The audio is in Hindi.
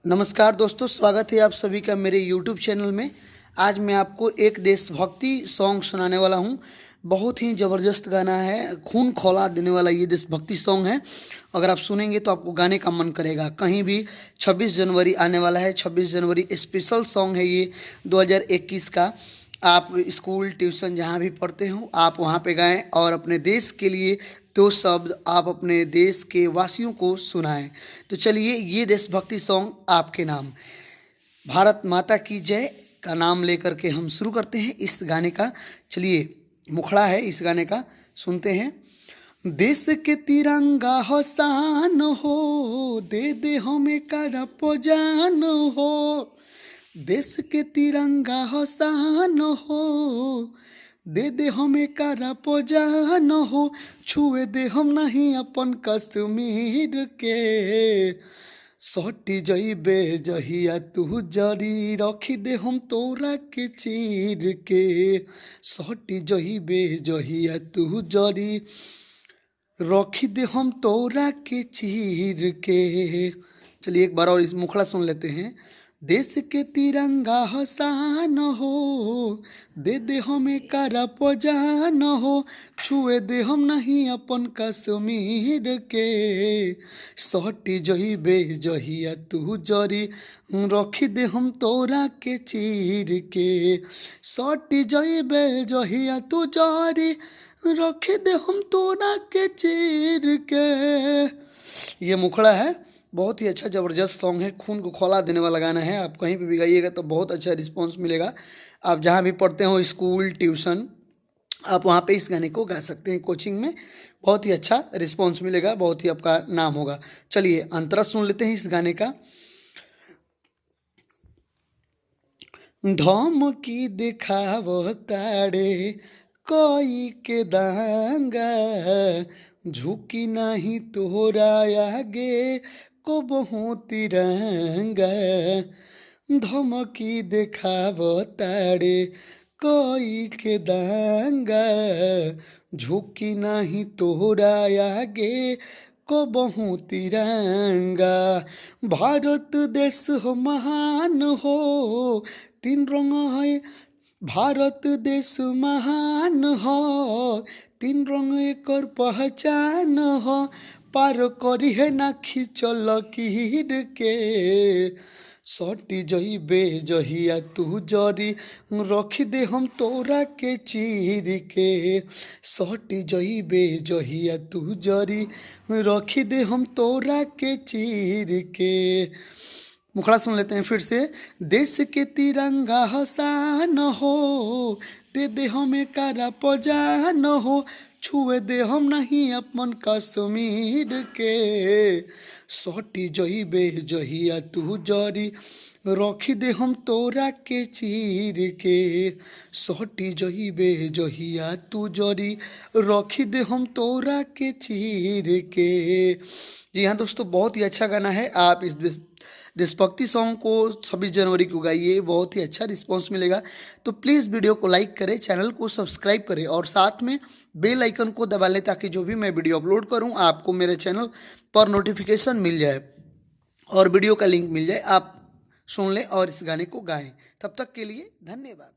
नमस्कार दोस्तों, स्वागत है आप सभी का मेरे YouTube चैनल में। आज मैं आपको एक देशभक्ति सॉन्ग सुनाने वाला हूं। बहुत ही ज़बरदस्त गाना है, खून खौला देने वाला ये देशभक्ति सॉन्ग है। अगर आप सुनेंगे तो आपको गाने का मन करेगा। कहीं भी 26 जनवरी आने वाला है, 26 जनवरी स्पेशल सॉन्ग है ये 2021 का। आप स्कूल ट्यूशन जहाँ भी पढ़ते हो आप वहाँ पे गाएं और अपने देश के लिए दो शब्द आप अपने देश के वासियों को सुनाएं। तो चलिए, ये देशभक्ति सॉन्ग आपके नाम। भारत माता की जय का नाम लेकर के हम शुरू करते हैं इस गाने का। चलिए, मुखड़ा है इस गाने का, सुनते हैं। देश के तिरंगा हो शान हो, दे दे हमें करप जान हो। देश के तिरंगा हो शान हो, दे दे हमें करप जान हो। छुए दे हम नहीं अपन कश्मीर के, सटी जइबे जहिया तू जरी रखी दे हम तोरा के चीर के। सटी जइबे जहिया तू जरी रखी दे हम तोरा के चीर के। चलिए एक बार और इस मुखड़ा सुन लेते हैं। देश के तिरंगा हो शान हो, दे दे हमें करप जान हो। छुए दे हम नहीं अपन कश्मीर के, सटी जइबे जहिया तू जरी रखी दे हम तोरा के चीर के। सटी जइबे जहिया तू जरी रखी दे हम तोरा के चीर के। ये मुखड़ा है, बहुत ही अच्छा ज़बरदस्त सॉन्ग है, खून को खौला देने वाला गाना है। आप कहीं पे भी गाइएगा तो बहुत अच्छा रिस्पॉन्स मिलेगा। आप जहाँ भी पढ़ते हो, स्कूल ट्यूशन, आप वहाँ पे इस गाने को गा सकते हैं। कोचिंग में बहुत ही अच्छा रिस्पॉन्स मिलेगा, बहुत ही आपका नाम होगा। चलिए अंतरा सुन लेते हैं इस गाने का। धमकी दिखावो तारे कोई के दांगा, झुकी नहीं तोरा आगे को बहु तिरंगा। धमकी दिखावो तारे कोई के दांगा, झुकी नहीं तोरा आगे को बहु तिरंगा। भारत देश हो महान हो, तीन रंग है भारत देश महान हो। तीन रंग एकर पहचान हो, पार करी है ना खिंचल कीर के। सटी जइबे जहिया तू जरी रखी दे हम तोरा के चीर के। सटी जइबे जहिया तू जरी रखी दे हम तोरा के चीर के। मुखड़ा सुन लेते हैं फिर से। देश के तिरंगा हो शान हो, दे दे हमें करप जान हो। छुए दे हम नहीं अपन कश्मीर के, सटी जइबे जहिया तू जरी रखी दे हम तोरा के चीर के। सटी जइबे जहिया तू जरी रखी दे हम तोरा के चीर के। जी हाँ दोस्तों, बहुत ही अच्छा गाना है। आप इस देशभक्ति सॉन्ग को 26 जनवरी को गाइए, बहुत ही अच्छा रिस्पांस मिलेगा। तो प्लीज़ वीडियो को लाइक करें, चैनल को सब्सक्राइब करें और साथ में बेल आइकन को दबा लें ताकि जो भी मैं वीडियो अपलोड करूं आपको मेरे चैनल पर नोटिफिकेशन मिल जाए और वीडियो का लिंक मिल जाए। आप सुन लें और इस गाने को गाएं। तब तक के लिए धन्यवाद।